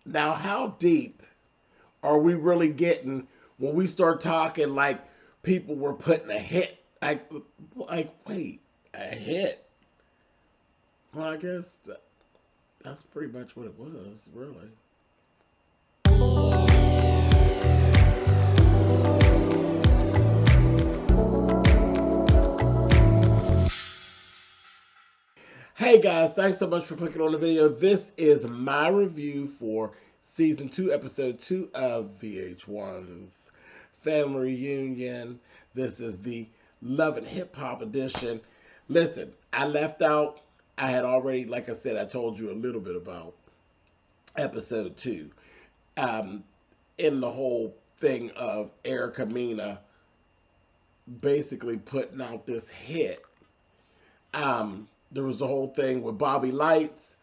Now, how deep are we really getting when we start talking like people were putting a hit? Like, wait, a hit? Well, I guess that's pretty much what it was, really. Hey guys, thanks so much for clicking on the video. This is my review for season 2, episode 2 of VH1's Family Reunion. This is the Love and Hip Hop edition. Listen, I left out, I had already, like I said, I told you a little bit about episode 2. Um, in the whole thing of Erica Mena basically putting out this hit. There was the whole thing with Bobby Lights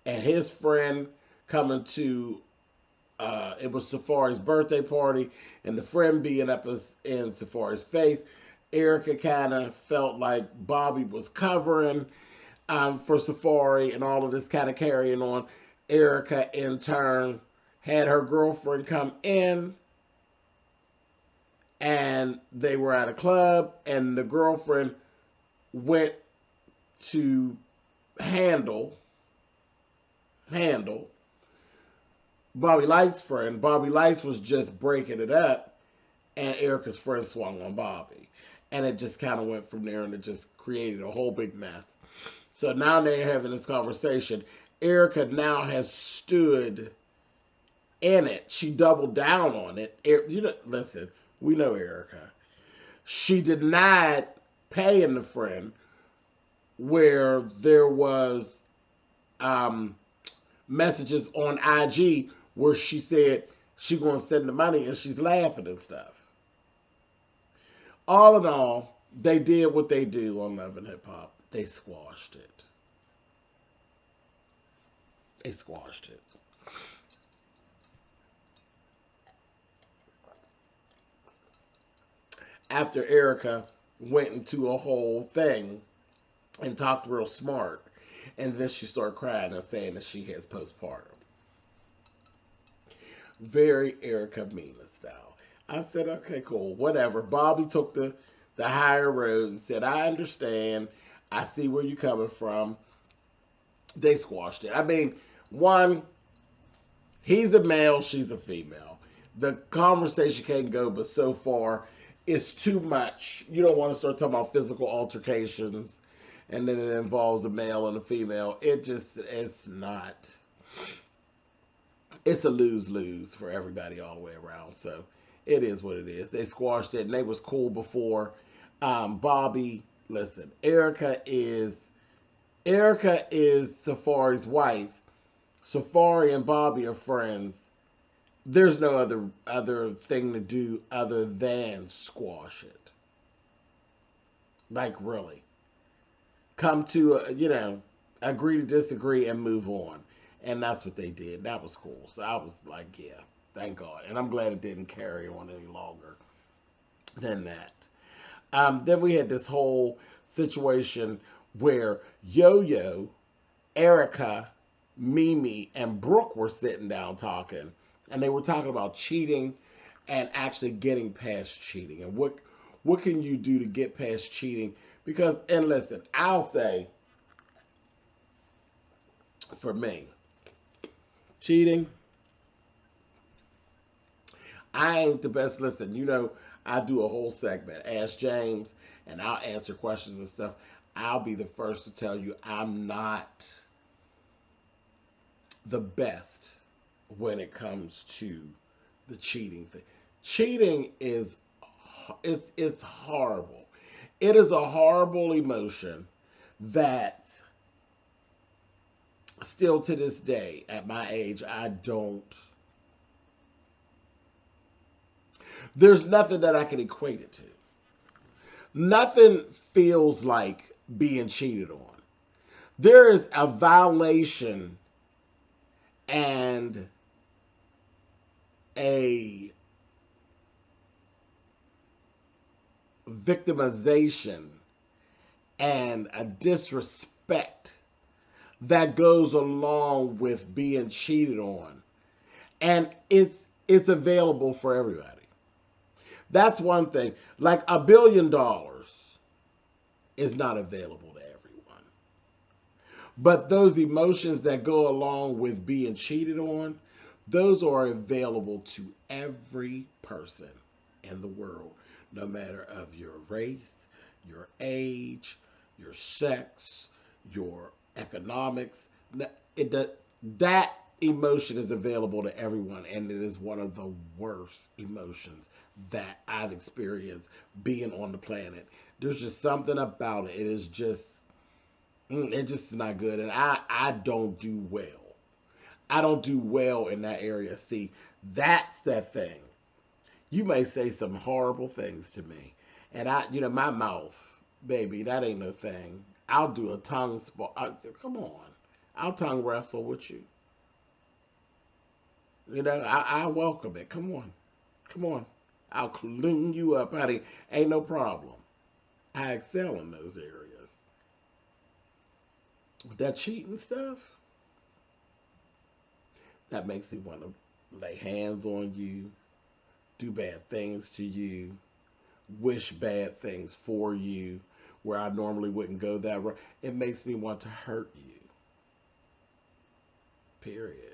and his friend coming to it was Safari's birthday party, and the friend being up in Safari's face. Erica kind of felt like Bobby was covering for Safari, and all of this kind of carrying on. Erica, in turn, had her girlfriend come in, and they were at a club, and the girlfriend went to handle Bobby Light's friend. Bobby Lights was just breaking it up, and Erica's friend swung on Bobby. And it just kind of went from there, and it just created a whole big mess. So now they're having this conversation. Erica now has stood in it. She doubled down on it. You know, listen, we know Erica. She denied paying the friend where there was messages on IG where she said she gonna send the money, and she's laughing and stuff. All in all, they did what they do on Love and Hip Hop. They squashed it. They squashed it. After Erica went into a whole thing and talked real smart, and then she started crying and saying that she has postpartum. Very Erica Mena style. I said, okay, cool, whatever. Bobby took the higher road and said, I understand. I see where you're coming from. They squashed it. I mean, one, he's a male, she's a female. The conversation can't go but so far. It's too much. You don't want to start talking about physical altercations, and then it involves a male and a female. It's not. It's a lose-lose for everybody all the way around. So it is what it is. They squashed it, and they was cool before. Bobby, listen, Erica is Safari's wife. Safari and Bobby are friends. There's no other thing to do other than squash it. Like, really. Come to, agree to disagree and move on. And that's what they did. That was cool. So I was like, yeah, thank God. And I'm glad it didn't carry on any longer than that. Then we had this whole situation where Yo-Yo, Erica, Mimi, and Brooke were sitting down talking. And they were talking about cheating and actually getting past cheating. And what can you do to get past cheating? Because, and listen, I'll say, for me, cheating, I ain't the best. Listen, I do a whole segment, Ask James, and I'll answer questions and stuff. I'll be the first to tell you I'm not the best when it comes to the cheating thing. Cheating is it's horrible. It is a horrible emotion that still to this day, at my age, there's nothing that I can equate it to. Nothing feels like being cheated on. There is a violation and a victimization and a disrespect that goes along with being cheated on. And it's available for everybody. That's one thing. Like $1 billion is not available to everyone. But those emotions that go along with being cheated on, those are available to every person in the world, no matter of your race, your age, your sex, your economics. That emotion is available to everyone, and it is one of the worst emotions that I've experienced being on the planet. There's just something about it. It is just it's just not good, and I don't do well. I don't do well in that area. See, that's that thing. You may say some horrible things to me, and my mouth, baby, that ain't no thing. I'll do a tongue spot. Come on, I'll tongue wrestle with you. I welcome it. Come on, come on. I'll clean you up, honey. Ain't no problem. I excel in those areas. But that cheating stuff, that makes me want to lay hands on you, do bad things to you, wish bad things for you, where I normally wouldn't go that route. It makes me want to hurt you. Period.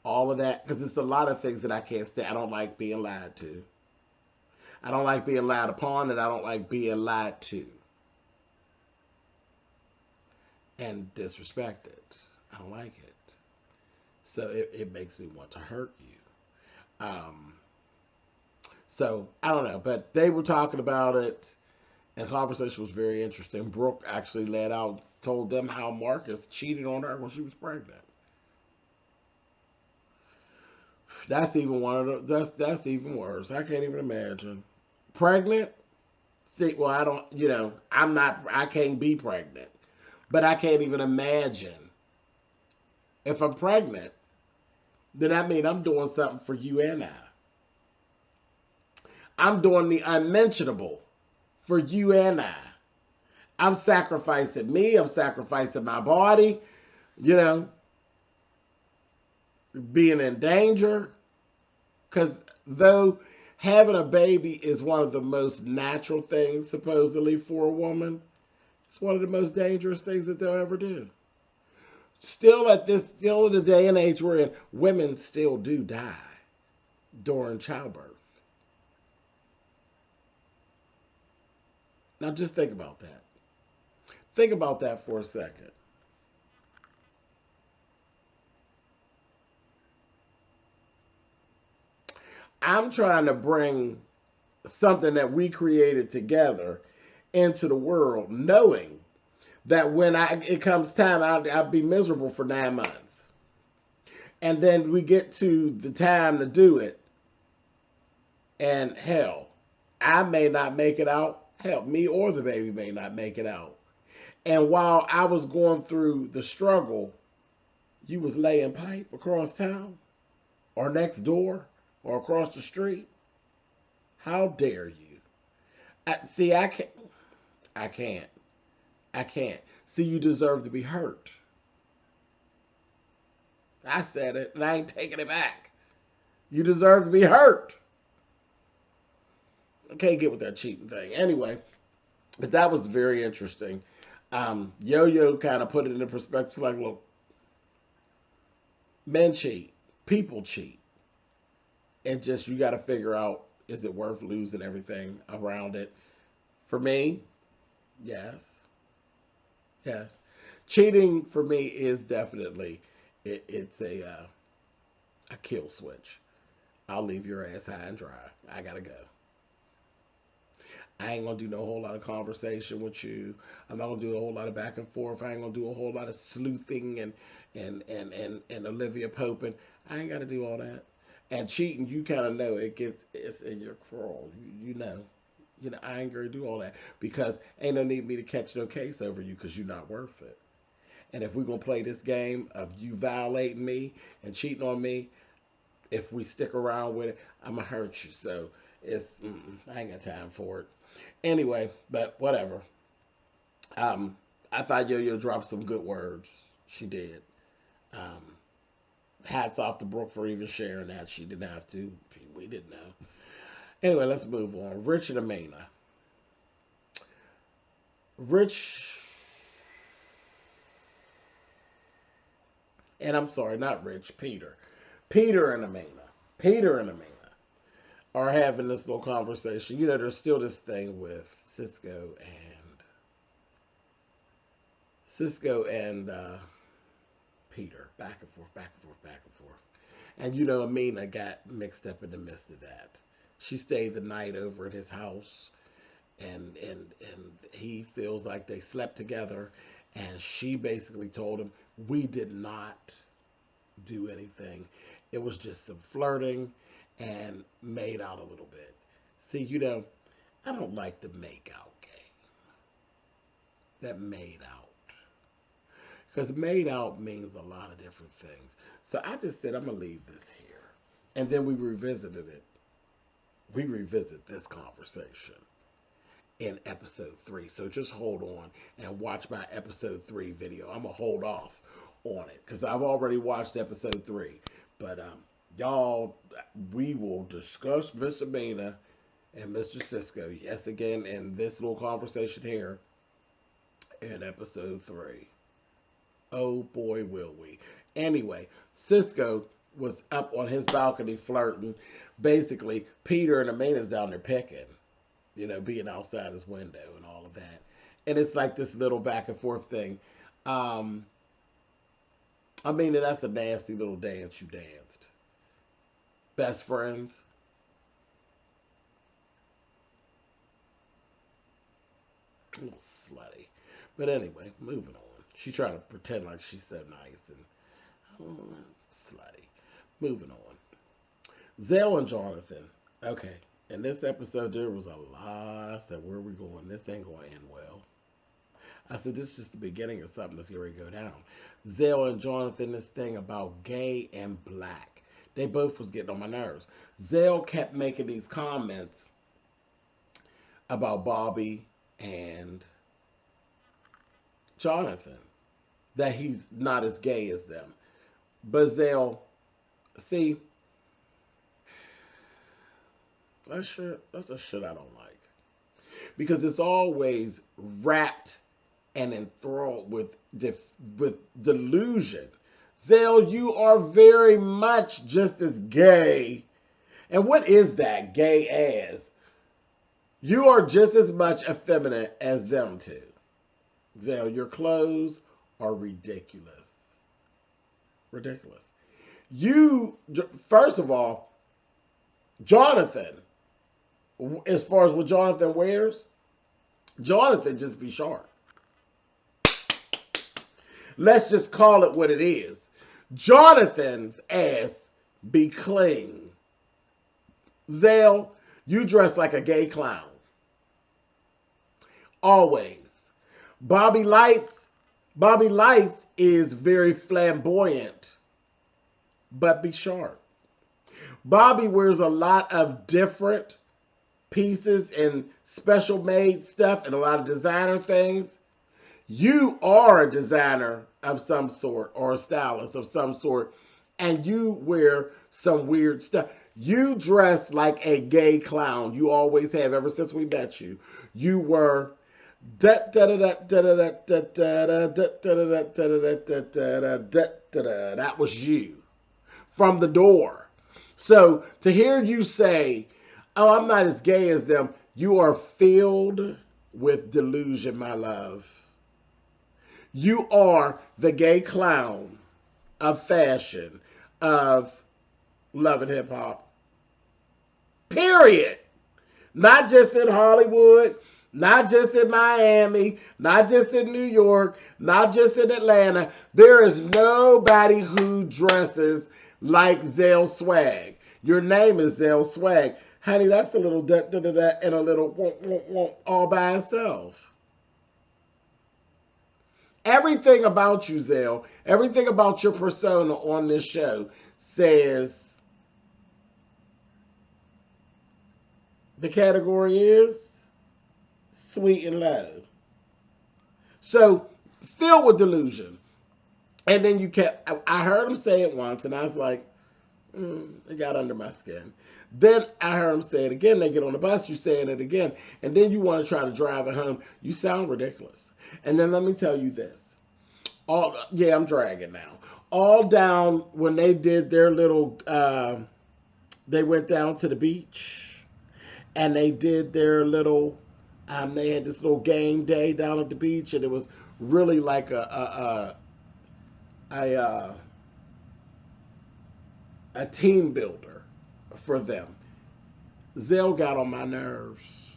All of that, because it's a lot of things that I can't stand. I don't like being lied to. I don't like being lied upon, and I don't like being lied to and disrespected. I don't like it. So it makes me want to hurt you. So I don't know, but they were talking about it, and the conversation was very interesting. Brooke actually told them how Marcus cheated on her when she was pregnant. That's even one of that's even worse. I can't even imagine. Pregnant? See, well, I don't, I can't be pregnant, but I can't even imagine if I'm pregnant. Then that means I'm doing something for you and I. I'm doing the unmentionable for you and I. I'm sacrificing me. I'm sacrificing my body, you know, being in danger. Because though having a baby is one of the most natural things, supposedly, for a woman, it's one of the most dangerous things that they'll ever do. Still in the day and age we're in, women still do die during childbirth. Now just think about that. Think about that for a second. I'm trying to bring something that we created together into the world, knowing that when it comes time, I'll be miserable for 9 months. And then we get to the time to do it, and hell, I may not make it out. Hell, me or the baby may not make it out. And while I was going through the struggle, you was laying pipe across town, or next door, or across the street. How dare you? See, I can't. I can't. I can't. See, you deserve to be hurt. I said it, and I ain't taking it back. You deserve to be hurt. I can't get with that cheating thing. Anyway, but that was very interesting. Yo-Yo kind of put it into perspective, like, look, men cheat, people cheat, and just you got to figure out, is it worth losing everything around it? For me, yes. Yes. Cheating for me is definitely it's a kill switch. I'll leave your ass high and dry. I gotta go. I ain't gonna do no whole lot of conversation with you. I'm not gonna do a whole lot of back and forth. I ain't gonna do a whole lot of sleuthing and Olivia Popin. I ain't gotta do all that. And cheating, you kind of know it's in your crawl. You know. I ain't gonna do all that because ain't no need me to catch no case over you because you're not worth it. And if we're gonna play this game of you violating me and cheating on me, if we stick around with it, I'm gonna hurt you. So I ain't got time for it. Anyway, but whatever. I thought Yo-Yo dropped some good words. She did. hats off to Brooke for even sharing that. She didn't have to. We didn't know. Anyway, let's move on. Rich and Amina. Rich, and I'm sorry, not Rich, Peter. Peter and Amina. Peter and Amina are having this little conversation. You know, there's still this thing with Cisco and Peter, back and forth, back and forth, back and forth. And you know, Amina got mixed up in the midst of that. She stayed the night over at his house, and he feels like they slept together, and she basically told him, we did not do anything. It was just some flirting and made out a little bit. See, you know, I don't like the make out game. That made out. Because made out means a lot of different things. So I just said, I'm going to leave this here. And then we revisited it. We revisit this conversation in episode 3. So just hold on and watch my episode 3 video. I'm going to hold off on it because I've already watched episode 3. But y'all, we will discuss Miss Amina and Mr. Cisco, yes, again, in this little conversation here in episode 3. Oh boy, will we. Anyway, Cisco was up on his balcony flirting. Basically, Peter and Amina's down there picking, you know, being outside his window and all of that. And it's like this little back and forth thing. I mean, that's a nasty little dance you danced. Best friends. A little slutty. But anyway, moving on. She tried to pretend like she's so nice and slutty. Moving on. Zell and Jonathan. Okay. In this episode, there was a lot. I said, where are we going? This ain't going to end well. I said, this is just the beginning of something that's going to go down. Zell and Jonathan, this thing about gay and black. They both was getting on my nerves. Zell kept making these comments about Bobby and Jonathan, that he's not as gay as them. But Zell, see, that's a shit I don't like. Because it's always wrapped and enthralled with delusion. Zell, you are very much just as gay. And what is that, gay as? You are just as much effeminate as them two. Zell, your clothes are ridiculous. Ridiculous. You, first of all, Jonathan, as far as what Jonathan wears, Jonathan just be sharp. Let's just call it what it is. Jonathan's ass be clean. Zell, you dress like a gay clown. Always. Bobby Lights is very flamboyant, but be sharp. Bobby wears a lot of different pieces and special made stuff and a lot of designer things. You are a designer of some sort or a stylist of some sort, and you wear some weird stuff. You dress like a gay clown. You always have ever since we met you. You were that was you from the door. So to hear you say, oh, I'm not as gay as them, you are filled with delusion, my love. You are the gay clown of fashion, of love and hip hop. Period. Not just in Hollywood, not just in Miami, not just in New York, not just in Atlanta. There is nobody who dresses like Zell Swag. Your name is Zell Swag. Honey, that's a little da-da-da-da and a little womp all by itself. Everything about you, Zell, everything about your persona on this show says the category is sweet and low. So, filled with delusion. And then you kept, I heard him say it once, and I was like, it got under my skin. Then I heard him say it again. They get on the bus, you saying it again, and then you want to try to drive it home. You sound ridiculous. And then let me tell you this. Yeah, I'm dragging now. All down when they did their little, they went down to the beach, and they did their little, they had this little game day down at the beach, and it was really like a a team builder for them. Zell got on my nerves.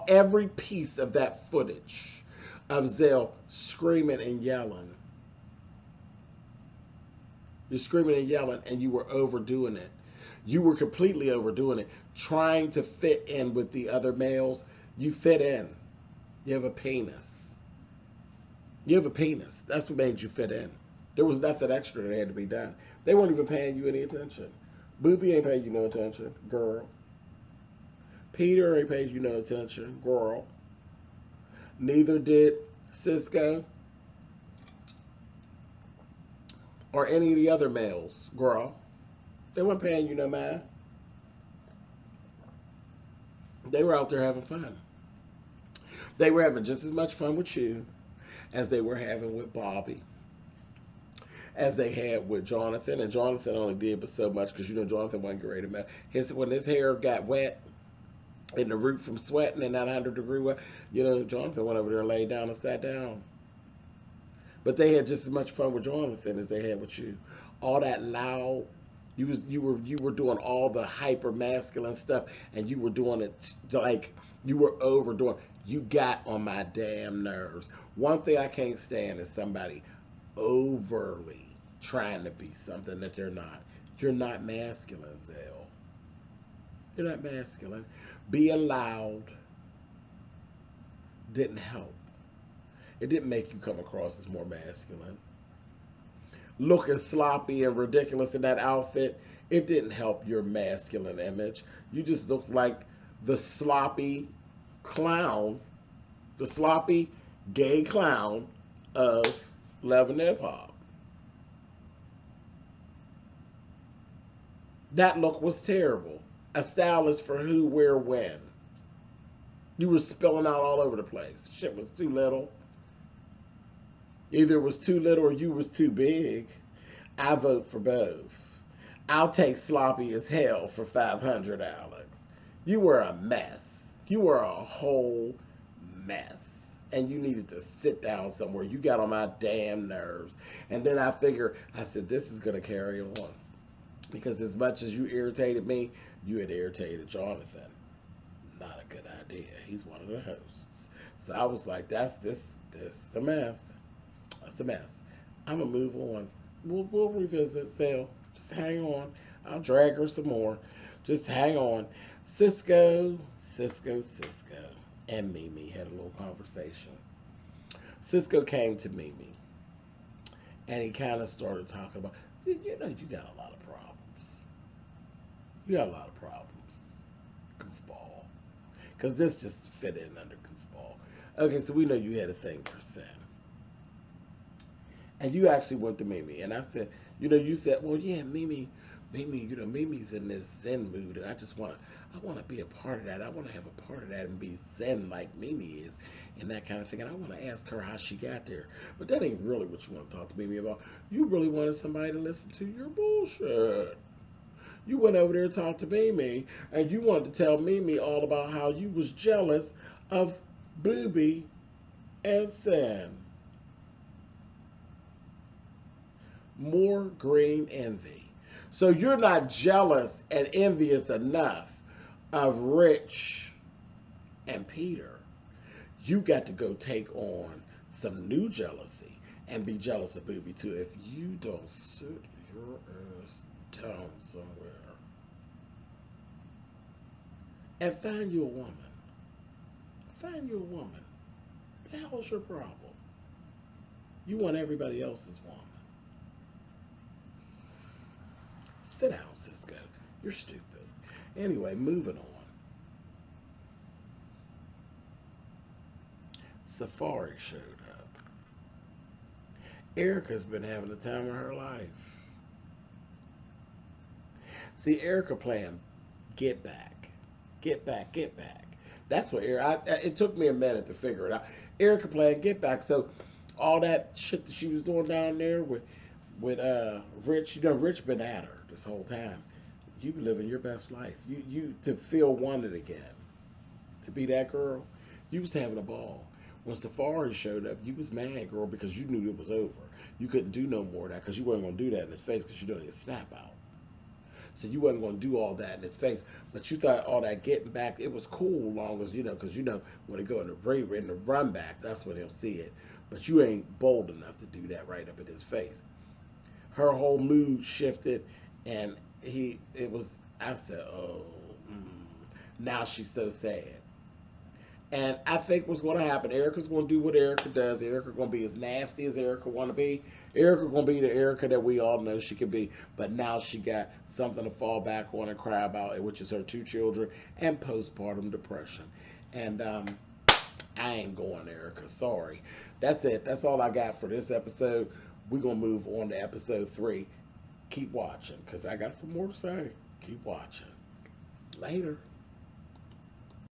Every piece of that footage of Zell screaming and yelling. You're screaming and yelling, and you were overdoing it. You were completely overdoing it, trying to fit in with the other males. You fit in. You have a penis. You have a penis. That's what made you fit in. There was nothing extra that had to be done. They weren't even paying you any attention. Booby ain't paying you no attention, girl. Peter ain't paying you no attention, girl. Neither did Cisco or any of the other males, girl. They weren't paying you no mind. They were out there having fun. They were having just as much fun with you as they were having with Bobby, as they had with Jonathan. And Jonathan only did but so much because, you know, Jonathan wasn't great at when his hair got wet in the root from sweating in that 100-degree weather, you know, Jonathan went over there and laid down and sat down. But they had just as much fun with Jonathan as they had with you. All that loud, you were doing all the hyper masculine stuff, and you were doing it like you were overdoing. You got on my damn nerves. One thing I can't stand is somebody overly trying to be something that they're not. You're not masculine, Zell. You're not masculine. Being loud didn't help. It didn't make you come across as more masculine. Looking sloppy and ridiculous in that outfit, it didn't help your masculine image. You just looked like the sloppy clown, the sloppy gay clown of Love and Hip Hop. That look was terrible. A stylist for who, where, when. You were spilling out all over the place. Shit was too little. Either it was too little or you was too big. I vote for both. I'll take sloppy as hell for 500, Alex. You were a mess. You were a whole mess. And you needed to sit down somewhere. You got on my damn nerves. And then I said, this is going to carry on. Because as much as you irritated me, you had irritated Jonathan. Not a good idea. He's one of the hosts. So I was like, this is a mess. That's a mess. I'm going to move on. We'll revisit Sale. Just hang on. I'll drag her some more. Just hang on. Cisco, and Mimi had a little conversation. Cisco came to Mimi, and he kind of started talking about, you know, you got a lot of problems. You got a lot of problems, goofball. Because this just fit in under goofball. Okay, so we know you had a thing for sin. And you actually went to Mimi. And I said, you know, you said, well, yeah, Mimi, you know, Mimi's in this zen mood. And I want to be a part of that. I want to have a part of that and be zen like Mimi is and that kind of thing. And I want to ask her how she got there. But that ain't really what you want to talk to Mimi about. You really wanted somebody to listen to your bullshit. You went over there and talked to Mimi, and you wanted to tell Mimi all about how you was jealous of Booby and Sin. More green envy. So you're not jealous and envious enough of Rich and Peter. You got to go take on some new jealousy and be jealous of Booby too. If you don't sit your ass down somewhere and find you a woman. Find you a woman. The hell's your problem? You want everybody else's woman. Sit down, Cisco. You're stupid. Anyway, moving on. Safari showed up. Erica's been having the time of her life. See, Erica playing Get Back. Get Back, Get Back. That's what Erica, it took me a minute to figure it out. Erica playing Get Back. So all that shit that she was doing down there with Rich, you know, Rich been at her this whole time. You living your best life. You to feel wanted again. To be that girl. You was having a ball. When Safari showed up, you was mad, girl, because you knew it was over. You couldn't do no more of that because you wasn't gonna do that in his face because you doing his snap out. So you wasn't gonna do all that in his face. But you thought all that getting back, it was cool, long as you know, because you know when they go in the run back, that's when he'll see it. But you ain't bold enough to do that right up in his face. Her whole mood shifted, and it was. I said, oh, now she's so sad. And I think what's going to happen, Erica's going to do what Erica does. Erica's going to be as nasty as Erica want to be. Erica going to be the Erica that we all know she can be. But now she got something to fall back on and cry about, which is her 2 children and postpartum depression. And I ain't going, Erica. Sorry. That's it. That's all I got for this episode. We're going to move on to episode 3. Keep watching because I got some more to say. Keep watching. Later.